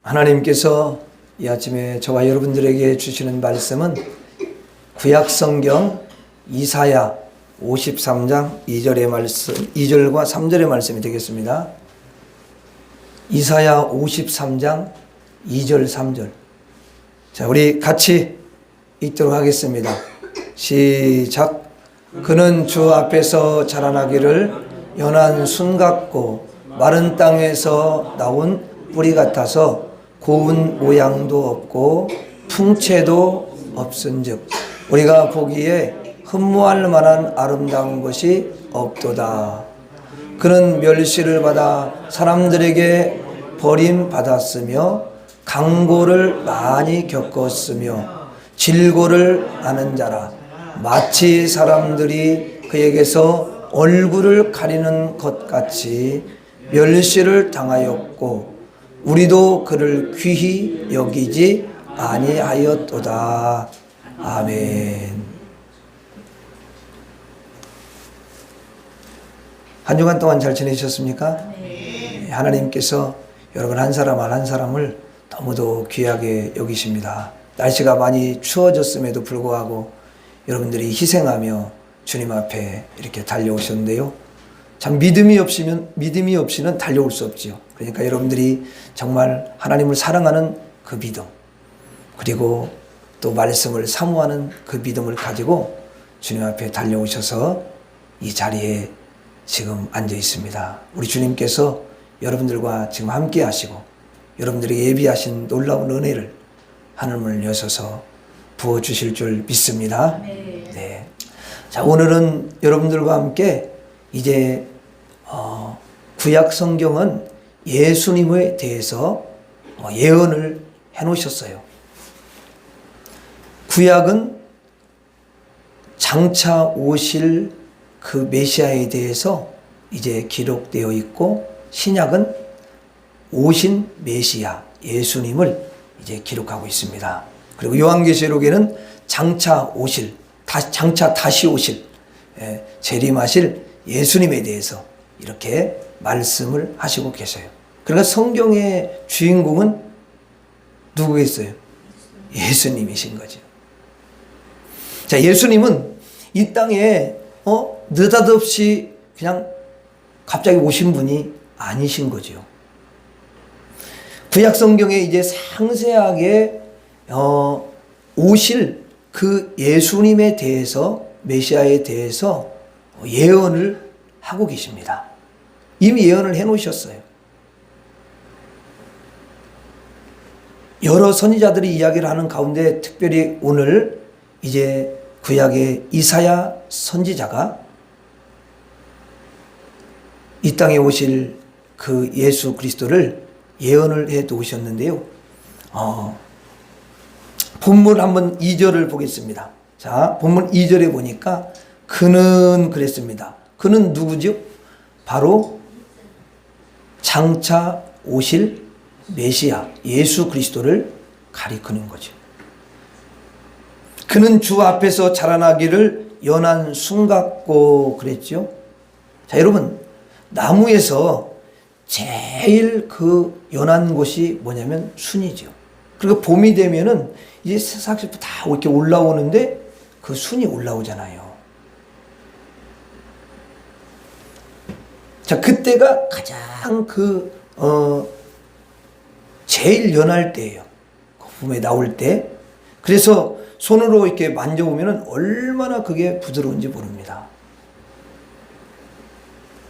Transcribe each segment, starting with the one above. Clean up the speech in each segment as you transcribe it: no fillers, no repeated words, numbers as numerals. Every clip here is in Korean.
하나님께서 이 아침에 저와 여러분들에게 주시는 말씀은 구약성경 이사야 53장 2절의 말씀, 2절과 3절의 말씀이 되겠습니다. 이사야 53장 2절 3절. 자, 우리 같이 읽도록 하겠습니다. 시작. 그는 주 앞에서 자라나기를 연한 순 같고 마른 땅에서 나온 뿌리 같아서 고운 모양도 없고 풍채도 없은즉 우리가 보기에 흠모할 만한 아름다운 것이 없도다. 그는 멸시를 받아 사람들에게 버림받았으며 강고를 많이 겪었으며 질고를 아는 자라. 마치 사람들이 그에게서 얼굴을 가리는 것 같이 멸시를 당하였고 우리도 그를 귀히 여기지 아니하였도다. 아멘. 한 주간 동안 잘 지내셨습니까? 네. 하나님께서 여러분 한 사람 한 사람을 너무도 귀하게 여기십니다. 날씨가 많이 추워졌음에도 불구하고 여러분들이 희생하며 주님 앞에 이렇게 달려오셨는데요. 참 믿음이 없이는 달려올 수 없지요. 그러니까 여러분들이 정말 하나님을 사랑하는 그 믿음, 그리고 또 말씀을 사모하는 그 믿음을 가지고 주님 앞에 달려오셔서 이 자리에 지금 앉아 있습니다. 우리 주님께서 여러분들과 지금 함께 하시고 여러분들이 예비하신 놀라운 은혜를 하늘문을 여셔서 부어주실 줄 믿습니다. 네. 자, 오늘은 여러분들과 함께 이제 구약 성경은 예수님에 대해서 예언을 해놓으셨어요. 구약은 장차 오실 그 메시아에 대해서 이제 기록되어 있고, 신약은 오신 메시아 예수님을 이제 기록하고 있습니다. 그리고 요한계시록에는 장차 다시 오실 재림하실 예수님에 대해서 이렇게 말씀을 하시고 계세요. 그러니까 성경의 주인공은 누구겠어요? 예수님이신 거죠. 자, 예수님은 이 땅에 느닷없이 그냥 갑자기 오신 분이 아니신 거죠. 구약 성경에 이제 상세하게 오실 그 예수님에 대해서, 메시아에 대해서 예언을 하고 계십니다. 이미 예언을 해놓으셨어요. 여러 선지자들이 이야기를 하는 가운데 특별히 오늘 이제 구약의 이사야 선지자가 이 땅에 오실 그 예수 그리스도를 예언을 해 두셨는데요. 본문 한번 2절을 보겠습니다. 자, 본문 2절에 보니까 그는 그랬습니다. 그는 누구죠? 바로 장차 오실 메시아 예수 그리스도를 가리키는 거죠. 그는 주 앞에서 자라나기를 연한 순 같고 그랬죠. 자, 여러분, 나무에서 제일 그 연한 곳이 뭐냐면 순이죠. 그리고 봄이 되면은 이제 새싹이 다 이렇게 올라오는데 그 순이 올라오잖아요. 자, 그때가 가장 제일 연할 때예요. 봄에 나올 때. 그래서 손으로 이렇게 만져보면 얼마나 그게 부드러운지 모릅니다.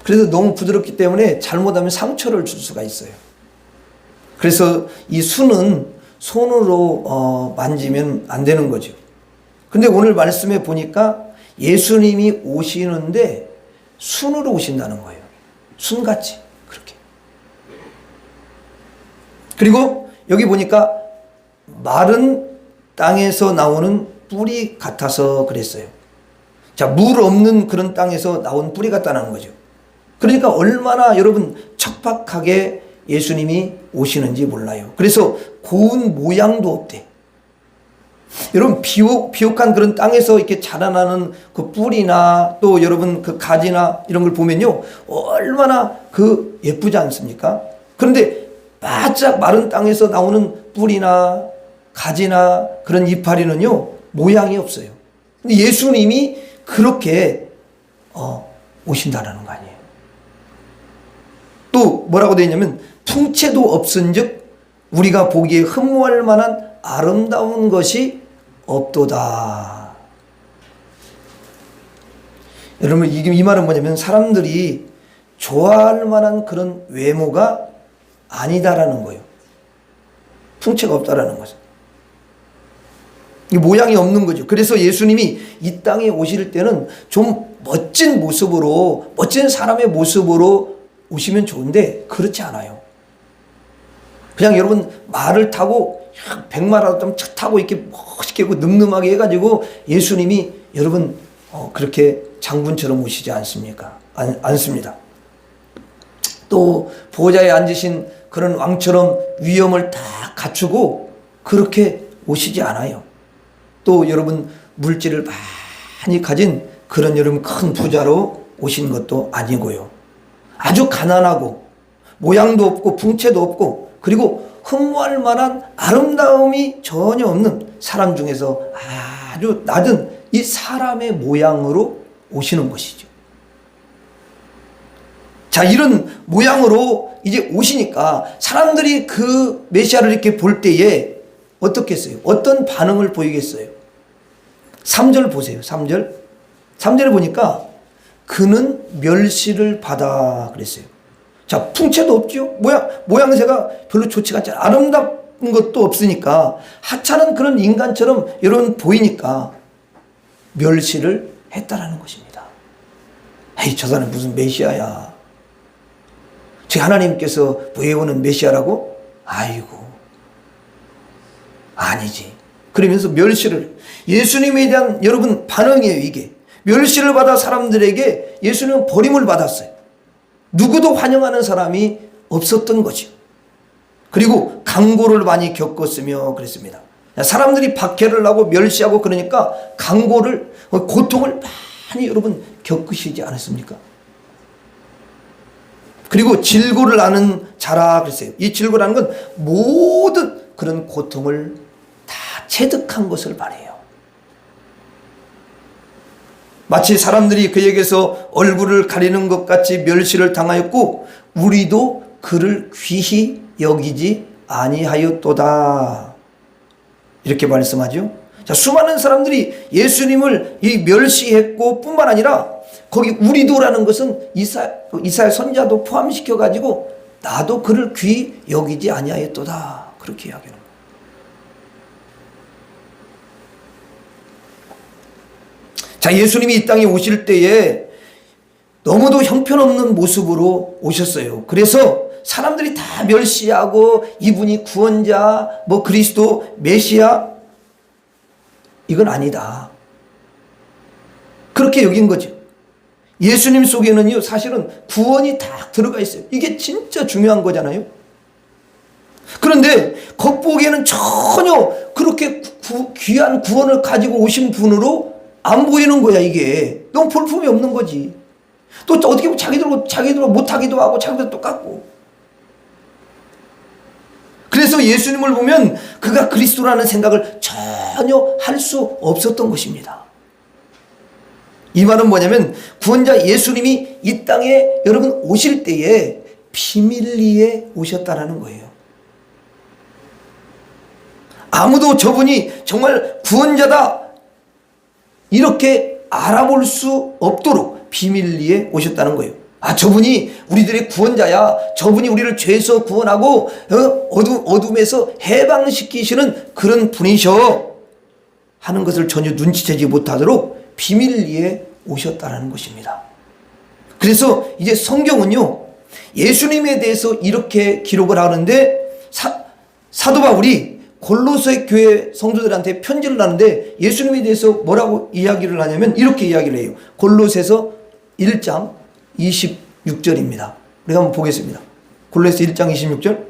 그래서 너무 부드럽기 때문에 잘못하면 상처를 줄 수가 있어요. 그래서 이 순은 손으로 만지면 안 되는 거죠. 근데 오늘 말씀에 보니까 예수님이 오시는데 순으로 오신다는 거예요. 순같이 그렇게. 그리고 여기 보니까 마른 땅에서 나오는 뿌리 같아서 그랬어요. 자, 물 없는 그런 땅에서 나온 뿌리 같다는 거죠. 그러니까 얼마나 여러분 척박하게 예수님이 오시는지 몰라요. 그래서 고운 모양도 없대. 여러분 비옥한 그런 땅에서 이렇게 자라나는 그 뿌리나 또 여러분 그 가지나 이런 걸 보면요 얼마나 그 예쁘지 않습니까? 그런데 바짝 마른 땅에서 나오는 뿌리나 가지나 그런 이파리는요, 모양이 없어요. 근데 예수님이 그렇게 오신다라는 거 아니에요. 또 뭐라고 되어 있냐면 풍채도 없은즉 우리가 보기에 흠모할 만한 아름다운 것이 없도다. 여러분, 이 말은 뭐냐면 사람들이 좋아할 만한 그런 외모가 아니다라는 거예요. 풍채가 없다라는 거죠. 이 모양이 없는 거죠. 그래서 예수님이 이 땅에 오실 때는 좀 멋진 모습으로, 멋진 사람의 모습으로 오시면 좋은데 그렇지 않아요. 그냥 여러분 말을 타고 백마라도 차 타고 이렇게 멋있게 늠름하게 해가지고 예수님이 여러분 그렇게 장군처럼 오시지 않습니까? 않습니다. 또 보좌에 앉으신 그런 왕처럼 위엄을 다 갖추고 그렇게 오시지 않아요. 또 여러분 물질을 많이 가진 그런 여러분 큰 부자로 오신 것도 아니고요. 아주 가난하고 모양도 없고 풍채도 없고 그리고 흠모할 만한 아름다움이 전혀 없는 사람 중에서 아주 낮은 이 사람의 모양으로 오시는 것이죠. 자, 이런 모양으로 이제 오시니까 사람들이 그 메시아를 이렇게 볼 때에 어떻겠어요? 어떤 반응을 보이겠어요? 3절 보세요. 3절. 3절에 보니까 그는 멸시를 받아 그랬어요. 자, 풍채도 없죠. 모양새가 별로 좋지가 않잖아요. 아름다운 것도 없으니까 하찮은 그런 인간처럼 여러분 보이니까 멸시를 했다라는 것입니다. 에이, 저 사람 무슨 메시아야. 제 하나님께서 보여오는 메시아라고? 아이고, 아니지. 그러면서 멸시를, 예수님에 대한 여러분 반응이에요. 이게 멸시를 받아 사람들에게 예수님은 버림을 받았어요. 누구도 환영하는 사람이 없었던 거죠. 그리고 강고를 많이 겪었으며 그랬습니다. 사람들이 박해를 하고 멸시하고 그러니까 강고를, 고통을 많이 여러분 겪으시지 않았습니까? 그리고 질고를 아는 자라 그랬어요. 이 질고라는 건 모든 그런 고통을 다 체득한 것을 말해요. 마치 사람들이 그에게서 얼굴을 가리는 것 같이 멸시를 당하였고 우리도 그를 귀히 여기지 아니하였도다. 이렇게 말씀하죠. 자, 수많은 사람들이 예수님을 이 멸시했고 뿐만 아니라 거기 우리도라는 것은 이사야 선지자도 포함시켜 가지고 나도 그를 귀히 여기지 아니하였도다. 그렇게 이야기하는 거예요. 자, 예수님이 이 땅에 오실 때에 너무도 형편없는 모습으로 오셨어요. 그래서 사람들이 다 멸시하고 이분이 구원자, 뭐 그리스도, 메시아, 이건 아니다. 그렇게 여긴 거죠. 예수님 속에는요, 사실은 구원이 다 들어가 있어요. 이게 진짜 중요한 거잖아요. 그런데 겉보기에는 전혀 그렇게 귀한 구원을 가지고 오신 분으로 안 보이는 거야. 이게 너무 볼품이 없는 거지. 또 어떻게 보면 자기들 못하기도 하고 자기들 똑같고. 그래서 예수님을 보면 그가 그리스도라는 생각을 전혀 할 수 없었던 것입니다. 이 말은 뭐냐면 구원자 예수님이 이 땅에 여러분 오실 때에 비밀리에 오셨다라는 거예요. 아무도 저분이 정말 구원자다 이렇게 알아볼 수 없도록 비밀리에 오셨다는 거예요. 아, 저분이 우리들의 구원자야. 저분이 우리를 죄에서 구원하고 어둠에서 해방시키시는 그런 분이셔 하는 것을 전혀 눈치채지 못하도록 비밀리에 오셨다는 것입니다. 그래서 이제 성경은요, 예수님에 대해서 이렇게 기록을 하는데 사도 바울이 골로새 교회 성도들한테 편지를 하는데 예수님에 대해서 뭐라고 이야기를 하냐면 이렇게 이야기를 해요. 골로새서 1장 26절입니다. 우리가 한번 보겠습니다. 골로새 1장 26절.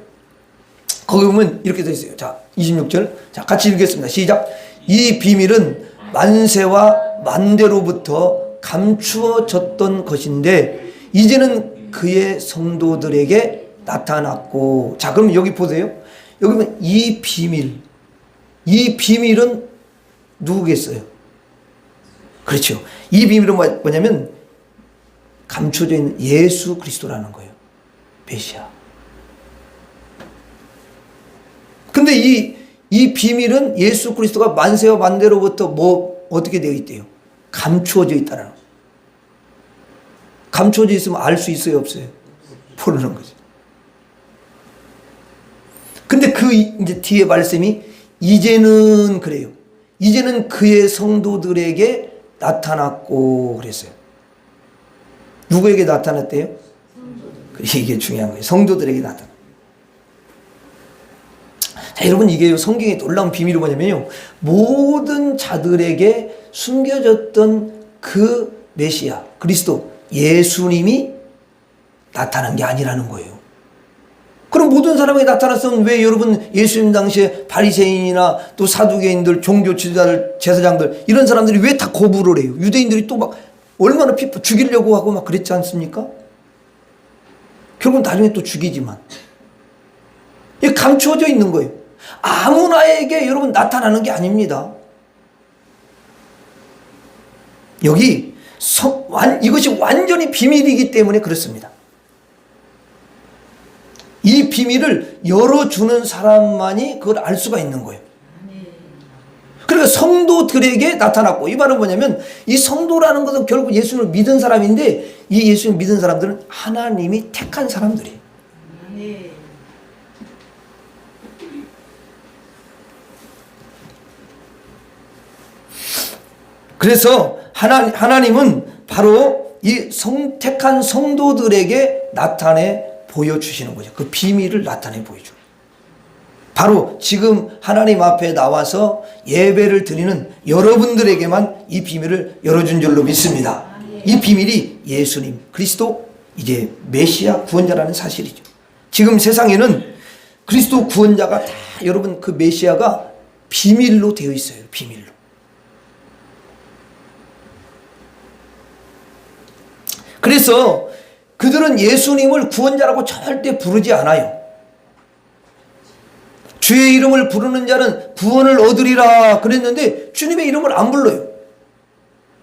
거기 보면 이렇게 되어 있어요. 자, 26절. 자, 같이 읽겠습니다. 시작. 이 비밀은 만세와 만대로부터 감추어졌던 것인데 이제는 그의 성도들에게 나타났고. 자, 그럼 여기 보세요. 여기 보면 이 비밀은 누구겠어요? 그렇죠. 이 비밀은 뭐냐면 감춰져 있는 예수 그리스도라는 거예요. 메시아. 근데 이 비밀은 예수 그리스도가 만세와 만대로부터 어떻게 되어 있대요? 감추어져 있다는 거예요. 감추어져 있으면 알 수 있어요, 없어요? 모르는 거죠. 근데 이제 뒤에 말씀이 이제는 그래요. 이제는 그의 성도들에게 나타났고 그랬어요. 누구에게 나타났대요? 이게 중요한 거예요. 성도들에게 나타났어요. 자, 여러분, 이게 성경의 놀라운 비밀이 뭐냐면요, 모든 자들에게 숨겨졌던 그 메시아 그리스도 예수님이 나타난 게 아니라는 거예요. 그럼 모든 사람에게 나타났으면 왜 여러분 예수님 당시에 바리새인이나 또 사두개인들, 종교 지도자들, 제사장들 이런 사람들이 왜 다 거부를 해요? 유대인들이 또 막 얼마나 죽이려고 하고 막 그랬지 않습니까? 결국은 나중에 또 죽이지만 이게 감추어져 있는 거예요. 아무나에게 여러분 나타나는 게 아닙니다. 여기 이것이 완전히 비밀이기 때문에 그렇습니다. 이 비밀을 열어주는 사람만이 그걸 알 수가 있는 거예요. 그러니까 성도들에게 나타났고, 이 말은 뭐냐면 이 성도라는 것은 결국 예수님을 믿은 사람인데 이 예수님을 믿은 사람들은 하나님이 택한 사람들이에요. 그래서 하나님은 바로 이 택한 성도들에게 나타내 보여주시는 거죠. 그 비밀을 나타내 보여줘요. 바로 지금 하나님 앞에 나와서 예배를 드리는 여러분들에게만 이 비밀을 열어준 줄로 믿습니다. 이 비밀이 예수님 그리스도 이제 메시아 구원자라는 사실이죠. 지금 세상에는 그리스도 구원자가 다 여러분 그 메시아가 비밀로 되어 있어요. 비밀로. 그래서 그들은 예수님을 구원자라고 절대 부르지 않아요. 주의 이름을 부르는 자는 구원을 얻으리라 그랬는데 주님의 이름을 안 불러요.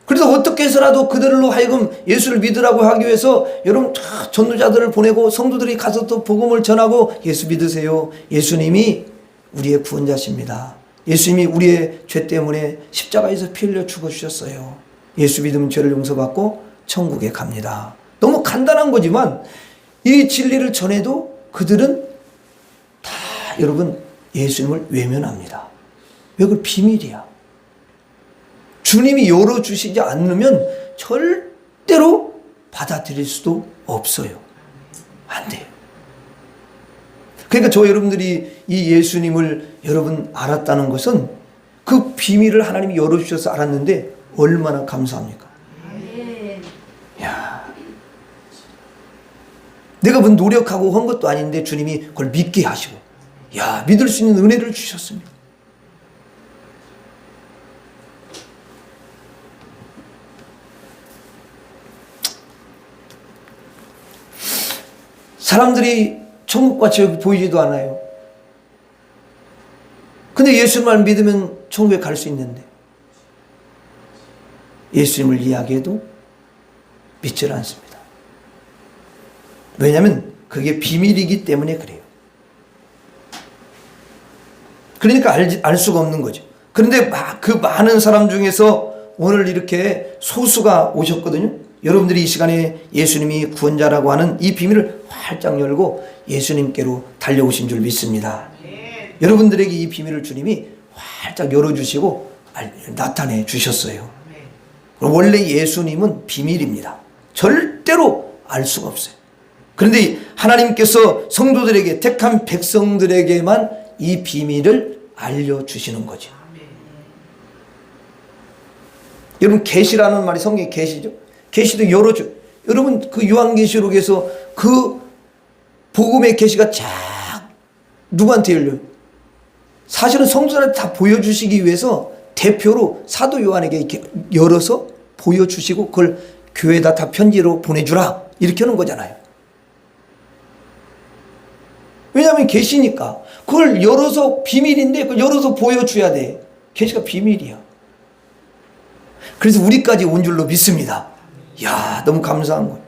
그래서 어떻게 해서라도 그들로 하여금 예수를 믿으라고 하기 위해서 여러분 다 전도자들을 보내고 성도들이 가서 또 복음을 전하고 예수 믿으세요. 예수님이 우리의 구원자십니다. 예수님이 우리의 죄 때문에 십자가에서 피 흘려 죽어주셨어요. 예수 믿으면 죄를 용서받고 천국에 갑니다. 너무 간단한 거지만 이 진리를 전해도 그들은 다 여러분 예수님을 외면합니다. 왜? 그 비밀이야. 주님이 열어주시지 않으면 절대로 받아들일 수도 없어요. 안 돼요. 그러니까 저 여러분들이 이 예수님을 여러분 알았다는 것은 그 비밀을 하나님이 열어주셔서 알았는데 얼마나 감사합니까? 야, 내가 뭐 노력하고 한 것도 아닌데 주님이 그걸 믿게 하시고, 야, 믿을 수 있는 은혜를 주셨습니다. 사람들이 천국과 지옥이 보이지도 않아요. 근데 예수님만 믿으면 천국에 갈 수 있는데 예수님을 이야기해도 믿질 않습니다. 왜냐하면 그게 비밀이기 때문에 그래요. 그러니까 알 수가 없는 거죠. 그런데 그 많은 사람 중에서 오늘 이렇게 소수가 오셨거든요. 여러분들이 이 시간에 예수님이 구원자라고 하는 이 비밀을 활짝 열고 예수님께로 달려오신 줄 믿습니다. 여러분들에게 이 비밀을 주님이 활짝 열어주시고 나타내 주셨어요. 원래 예수님은 비밀입니다. 절대로 알 수가 없어요. 그런데 하나님께서 성도들에게, 택한 백성들에게만 이 비밀을 알려주시는 거죠. 여러분, 계시라는 말이 성경의 계시죠. 계시도 열어줘. 여러분, 그 요한계시록에서 그 복음의 계시가 쫙 누구한테 열려요? 사실은 성도들한테 다 보여주시기 위해서 대표로 사도 요한에게 이렇게 열어서 보여주시고 그걸 교회에다 다 편지로 보내주라 이렇게 하는 거잖아요. 왜냐하면 계시니까. 그걸 열어서 비밀인데 그걸 열어서 보여줘야 돼. 계시가 비밀이야. 그래서 우리까지 온 줄로 믿습니다. 이야, 너무 감사한 거예요.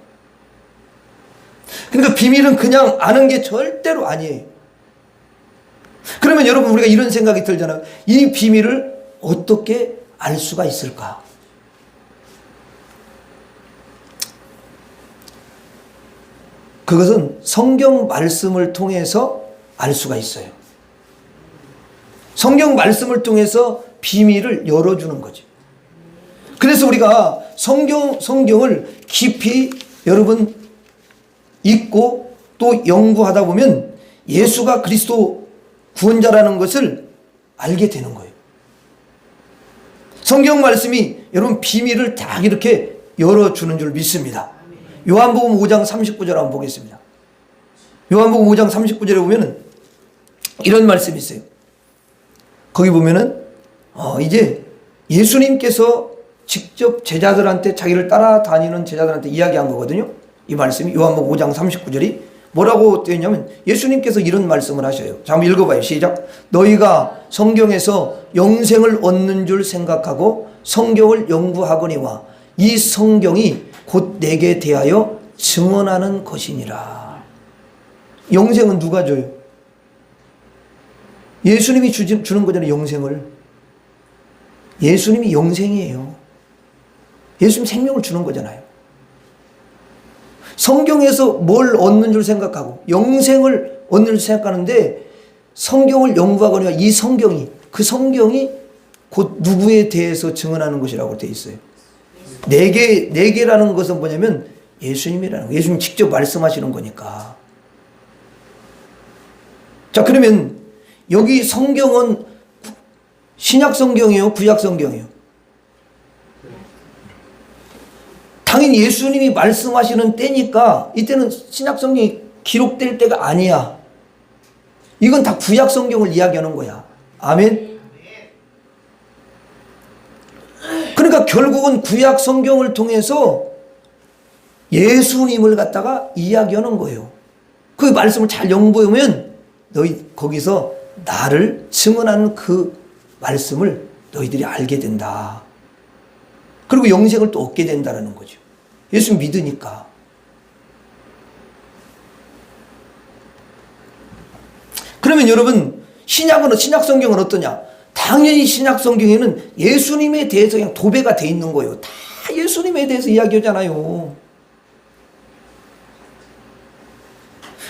그러니까 비밀은 그냥 아는 게 절대로 아니에요. 그러면 여러분, 우리가 이런 생각이 들잖아요. 이 비밀을 어떻게 알 수가 있을까? 그것은 성경 말씀을 통해서 알 수가 있어요. 성경 말씀을 통해서 비밀을 열어주는 거죠. 그래서 우리가 성경을 깊이 여러분 읽고 또 연구하다 보면 예수가 그리스도 구원자라는 것을 알게 되는 거예요. 성경 말씀이 여러분 비밀을 다 이렇게 열어주는 줄 믿습니다. 요한복음 5장 39절 한번 보겠습니다. 요한복음 5장 39절에 보면은 이런 말씀이 있어요. 거기 보면은 이제 예수님께서 직접 제자들한테, 자기를 따라다니는 제자들한테 이야기한 거거든요. 이 말씀이 요한복음 5장 39절이 뭐라고 되어 있냐면 예수님께서 이런 말씀을 하셔요. 자, 한번 읽어봐요. 시작. 너희가 성경에서 영생을 얻는 줄 생각하고 성경을 연구하거니와 이 성경이 곧 내게 대하여 증언하는 것이니라. 영생은 누가 줘요? 예수님이 주는 거잖아요. 영생을. 예수님이 영생이에요. 예수님 생명을 주는 거잖아요. 성경에서 뭘 얻는 줄 생각하고 영생을 얻는 줄 생각하는데 성경을 연구하거나 이 성경이, 그 성경이 곧 누구에 대해서 증언하는 것이라고 되어 있어요. 내게라는 것은 뭐냐면 예수님이라는 거. 예수님 직접 말씀하시는 거니까. 자, 그러면 여기 성경은 신약 성경이에요? 구약 성경이에요? 당연히 예수님이 말씀하시는 때니까 이때는 신약 성경이 기록될 때가 아니야. 이건 다 구약 성경을 이야기하는 거야. 아멘. 그러니까 결국은 구약 성경을 통해서 예수님을 갖다가 이야기하는 거예요. 그 말씀을 잘 연구하면 너희 거기서 나를 증언하는 그 말씀을 너희들이 알게 된다. 그리고 영생을 또 얻게 된다는 거죠. 예수 믿으니까. 그러면 여러분, 신약 성경은 어떠냐? 당연히 신약 성경에는 예수님에 대해서 그냥 도배가 돼 있는 거예요. 다 예수님에 대해서 이야기하잖아요.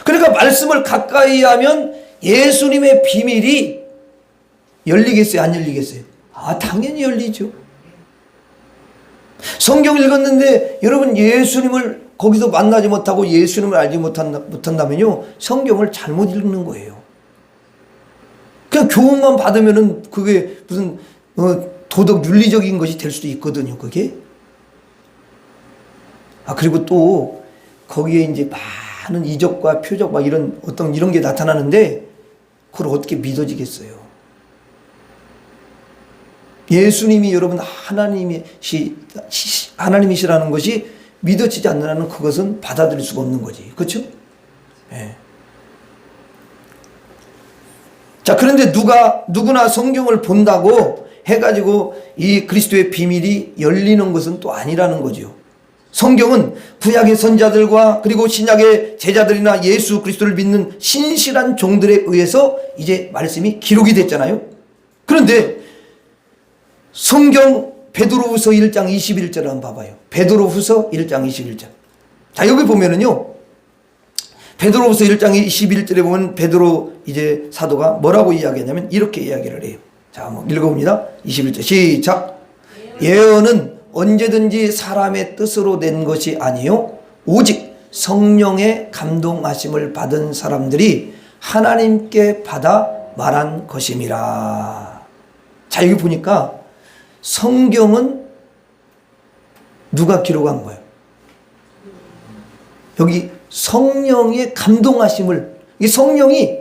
그러니까 말씀을 가까이 하면 예수님의 비밀이 열리겠어요? 안 열리겠어요? 당연히 열리죠. 성경 읽었는데 여러분 예수님을 거기서 만나지 못하고 예수님을 알지 못한다면요, 성경을 잘못 읽는 거예요. 그냥 교훈만 받으면은 그게 무슨 도덕 윤리적인 것이 될 수도 있거든요, 그게. 그리고 또 거기에 이제 많은 이적과 표적 막 이런 게 나타나는데 그걸 어떻게 믿어지겠어요? 예수님이 여러분 하나님이시라는 것이 믿어지지 않는 그것은 받아들일 수가 없는 거지. 그렇죠? 네. 자, 그런데 누구나 성경을 본다고 해가지고 이 그리스도의 비밀이 열리는 것은 또 아니라는 거죠. 성경은 구약의 선자들과 그리고 신약의 제자들이나 예수 그리스도를 믿는 신실한 종들에 의해서 이제 말씀이 기록이 됐잖아요. 그런데 성경 베드로후서 1장 21절을 한번 봐봐요. 베드로후서 1장 21절. 자, 여기 보면은요, 베드로후서 1장 21절에 보면 베드로 이제 사도가 뭐라고 이야기하냐면 이렇게 이야기를 해요. 자, 한번 읽어봅니다. 21절 시작. 예언은 언제든지 사람의 뜻으로 낸 것이 아니요 오직 성령의 감동하심을 받은 사람들이 하나님께 받아 말한 것임이라. 자, 여기 보니까 성경은 누가 기록한 거예요? 여기 성령의 감동하심을, 이 성령이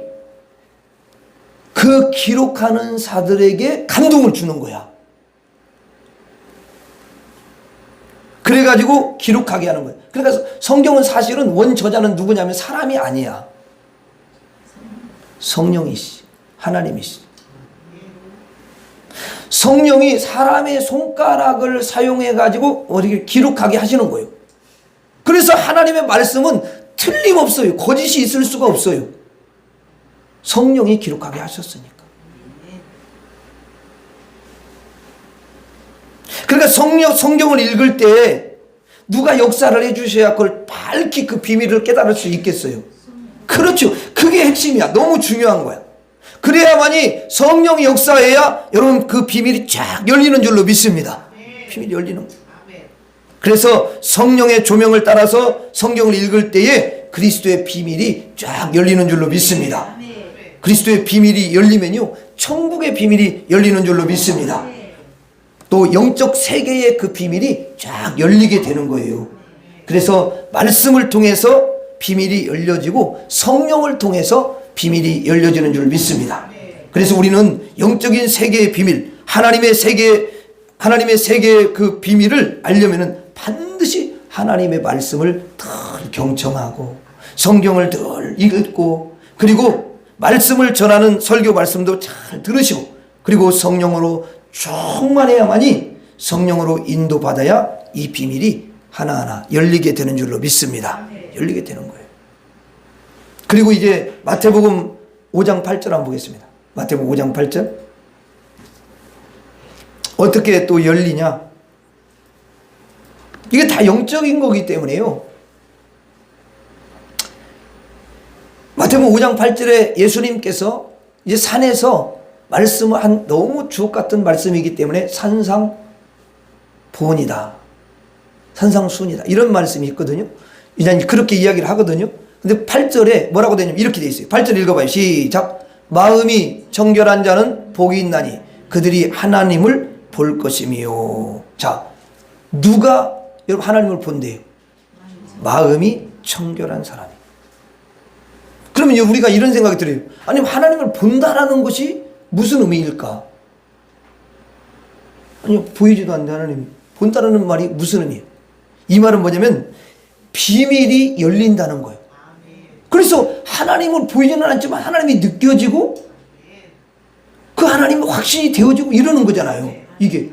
그 기록하는 사들에게 감동을 주는 거야. 그래가지고 기록하게 하는 거예요. 그러니까 성경은 사실은 원저자는 누구냐면 사람이 아니야. 성령이시, 하나님이시. 성령이 사람의 손가락을 사용해 가지고 어떻게 기록하게 하시는 거예요. 그래서 하나님의 말씀은 틀림없어요. 거짓이 있을 수가 없어요. 성령이 기록하게 하셨으니까. 그러니까 성경을 읽을 때 누가 역사를 해주셔야 그걸 밝히 그 비밀을 깨달을 수 있겠어요. 그렇죠. 그게 핵심이야. 너무 중요한 거야. 그래야만이 성령이 역사해야 여러분 그 비밀이 쫙 열리는 줄로 믿습니다. 비밀이 열리는 거예요. 그래서 성령의 조명을 따라서 성경을 읽을 때에 그리스도의 비밀이 쫙 열리는 줄로 믿습니다. 그리스도의 비밀이 열리면요, 천국의 비밀이 열리는 줄로 믿습니다. 또 영적 세계의 그 비밀이 쫙 열리게 되는 거예요. 그래서 말씀을 통해서 비밀이 열려지고 성령을 통해서 비밀이 열려지는 줄 믿습니다. 그래서 우리는 영적인 세계의 비밀, 하나님의 세계의 그 비밀을 알려면은 반드시 하나님의 말씀을 늘 경청하고 성경을 늘 읽고, 그리고 말씀을 전하는 설교 말씀도 잘 들으시고, 그리고 성령으로 충만해야만이, 성령으로 인도받아야 이 비밀이 하나하나 열리게 되는 줄로 믿습니다. 열리게 되는 거예요. 그리고 이제 마태복음 5장 8절 한번 보겠습니다. 마태복음 5장 8절. 어떻게 또 열리냐? 이게 다 영적인 거기 때문에요. 마태복음 5장 8절에 예수님께서 이제 산에서 말씀을 한 너무 주옥 같은 말씀이기 때문에 산상보온이다, 산상수훈이다, 이런 말씀이 있거든요. 일단 그렇게 이야기를 하거든요. 근데 8절에 뭐라고 되냐면 이렇게 돼 있어요. 8절 읽어봐요. 시작. 마음이 정결한 자는 복이 있나니 그들이 하나님을 볼 것이며. 자, 누가 여러분 하나님을 본대요? 마음이 정결한 사람이. 그러면 우리가 이런 생각이 들어요. 아니, 하나님을 본다라는 것이 무슨 의미일까? 아니요, 보이지도 않는데 하나님 본다라는 말이 무슨 의미예요? 이 말은 뭐냐면 비밀이 열린다는 거예요. 그래서 하나님을 보이지는 않지만 하나님이 느껴지고 그 하나님이 확신이 되어지고 이러는 거잖아요. 이게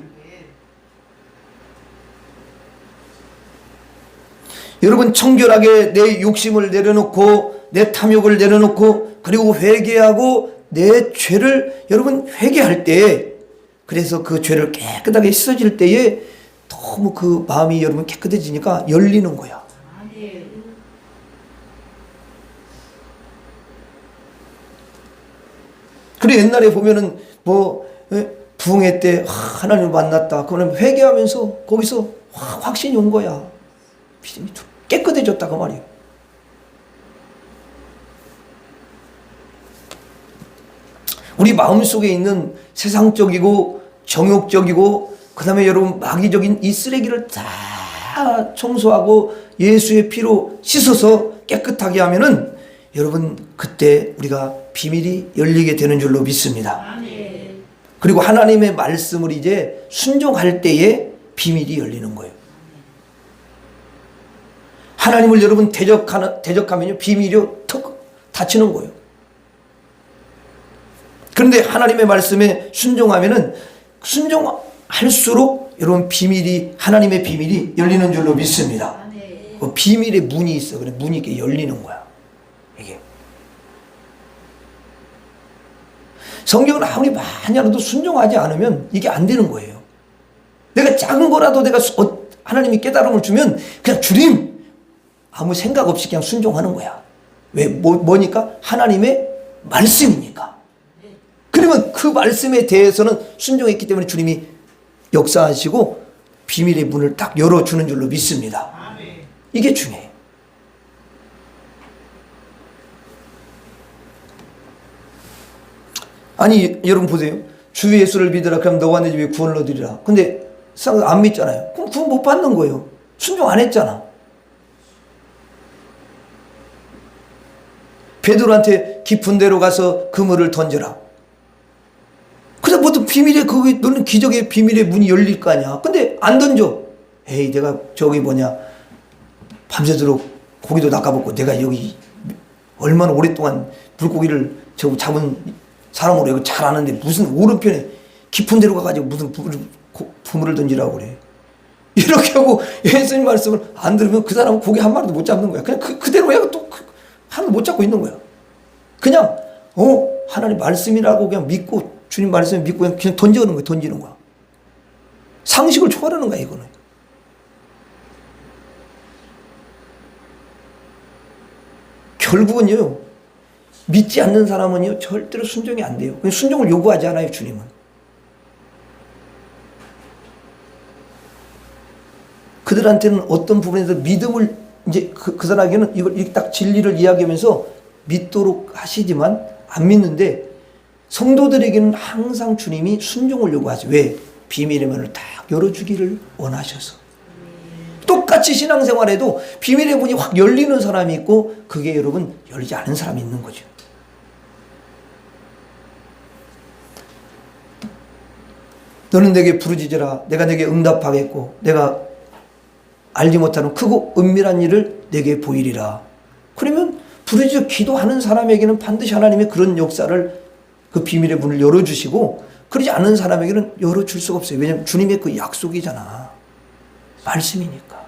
여러분, 청결하게 내 욕심을 내려놓고 내 탐욕을 내려놓고 그리고 회개하고 내 죄를 여러분 회개할 때에, 그래서 그 죄를 깨끗하게 씻어질 때에 너무 그 마음이 여러분 깨끗해지니까 열리는 거야. 그래, 옛날에 보면은 뭐 부흥회 때 하나님을 만났다 그러면 회개하면서 거기서 확신이 온 거야. 깨끗해졌다 그 말이에요. 우리 마음속에 있는 세상적이고 정욕적이고 그 다음에 여러분 마귀적인 이 쓰레기를 다 청소하고 예수의 피로 씻어서 깨끗하게 하면은 여러분 그때 우리가 비밀이 열리게 되는 줄로 믿습니다. 그리고 하나님의 말씀을 이제 순종할 때에 비밀이 열리는 거예요. 하나님을 여러분 대적하면요 비밀이 턱 닫히는 거예요. 그런데 하나님의 말씀에 순종하면은 순종할수록 여러분 비밀이, 하나님의 비밀이 열리는 줄로 믿습니다. 그 비밀의 문이 있어. 그래, 문이 이렇게 열리는 거야. 이게 성경을 아무리 많이 알아도 순종하지 않으면 이게 안 되는 거예요. 내가 작은 거라도 내가 하나님이 깨달음을 주면 그냥 주님 아무 생각 없이 그냥 순종하는 거야. 왜? 뭐니까? 하나님의 말씀이니까. 그러면 그 말씀에 대해서는 순종했기 때문에 주님이 역사하시고 비밀의 문을 딱 열어주는 줄로 믿습니다. 이게 중요해요. 아니, 여러분 보세요. 주 예수를 믿으라 그럼 너와 내 집에 구원을 얻으리라. 근데 안 믿잖아요. 그럼 구원 못 받는 거예요. 순종 안 했잖아. 베드로한테 깊은 데로 가서 그물을 던져라. 그래서 모든 비밀의 거기 너는 기적의 비밀의 문이 열릴 거 아니야. 근데 안 던져. 에이, 내가 저기 뭐냐 밤새도록 고기도 낚아먹고 내가 여기 얼마나 오랫동안 물고기를 잡은 사람으로 이거 잘 아는데 무슨 오른편에 깊은 데로 가가지고 무슨 부물을 던지라고 그래. 이렇게 하고 예수님 말씀을 안 들으면 그 사람은 고기 한 마리도 못 잡는 거야. 그냥 그대로 해가 또 하나도 못 잡고 있는 거야. 그냥 하나님 말씀이라고 그냥 믿고 주님 말씀을 믿고 그냥 던지는 거야. 상식을 초월하는 거야 이거는. 결국은요 믿지 않는 사람은요 절대로 순종이 안 돼요. 순종을 요구하지 않아요 주님은. 그들한테는 어떤 부분에서 믿음을 이제 그 사람에게는 이걸 딱 진리를 이야기하면서 믿도록 하시지만 안 믿는데 성도들에게는 항상 주님이 순종을 요구하죠. 왜? 비밀의 문을 딱 열어주기를 원하셔서. 똑같이 신앙생활에도 비밀의 문이 확 열리는 사람이 있고 그게 여러분 열리지 않은 사람이 있는 거죠. 너는 내게 부르짖으라. 내가 내게 응답하겠고 내가 알지 못하는 크고 은밀한 일을 내게 보이리라. 그러면 부르짖어 기도하는 사람에게는 반드시 하나님의 그런 역사를 그 비밀의 문을 열어주시고 그러지 않은 사람에게는 열어줄 수가 없어요. 왜냐하면 주님의 그 약속이잖아. 말씀이니까.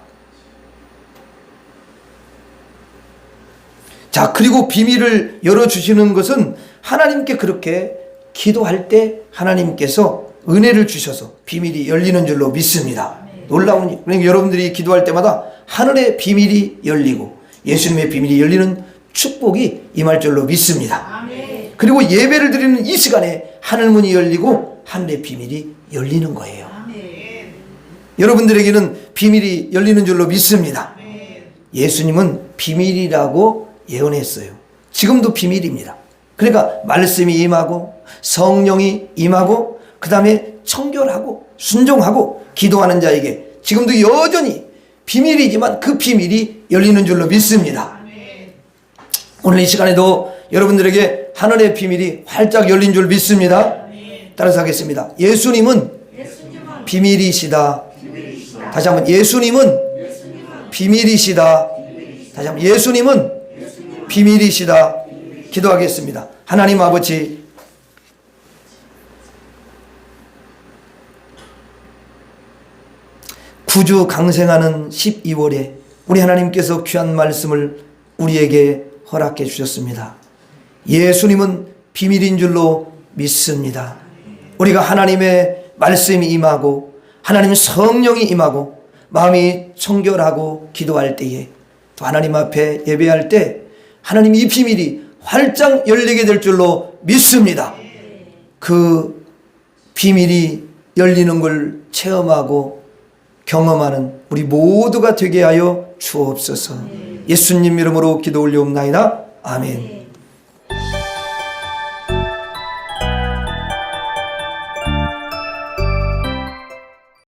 자, 그리고 비밀을 열어주시는 것은 하나님께 그렇게 기도할 때 하나님께서 은혜를 주셔서 비밀이 열리는 줄로 믿습니다. 놀라운, 그러니까 여러분들이 기도할 때마다 하늘의 비밀이 열리고 예수님의 비밀이 열리는 축복이 임할 줄로 믿습니다. 아멘. 그리고 예배를 드리는 이 시간에 하늘문이 열리고 하늘의 비밀이 열리는 거예요. 아멘. 여러분들에게는 비밀이 열리는 줄로 믿습니다. 아멘. 예수님은 비밀이라고 예언했어요. 지금도 비밀입니다. 그러니까 말씀이 임하고 성령이 임하고 그 다음에 청결하고 순종하고 기도하는 자에게 지금도 여전히 비밀이지만 그 비밀이 열리는 줄로 믿습니다. 아멘. 오늘 이 시간에도 여러분들에게 하늘의 비밀이 활짝 열린 줄 믿습니다. 아멘. 따라서 하겠습니다. 예수님은 비밀이시다. 다시 한번 예수님은 비밀이시다. 다시 한번 예수님은 비밀이시다. 기도하겠습니다. 하나님 아버지, 구주 강생하는 12월에 우리 하나님께서 귀한 말씀을 우리에게 허락해 주셨습니다. 예수님은 비밀인 줄로 믿습니다. 우리가 하나님의 말씀이 임하고 하나님 성령이 임하고 마음이 청결하고 기도할 때에 또 하나님 앞에 예배할 때 하나님 이 비밀이 활짝 열리게 될 줄로 믿습니다. 그 비밀이 열리는 걸 체험하고 경험하는 우리 모두가 되게 하여 주옵소서. 예수님 이름으로 기도 올려옵나이다. 아멘.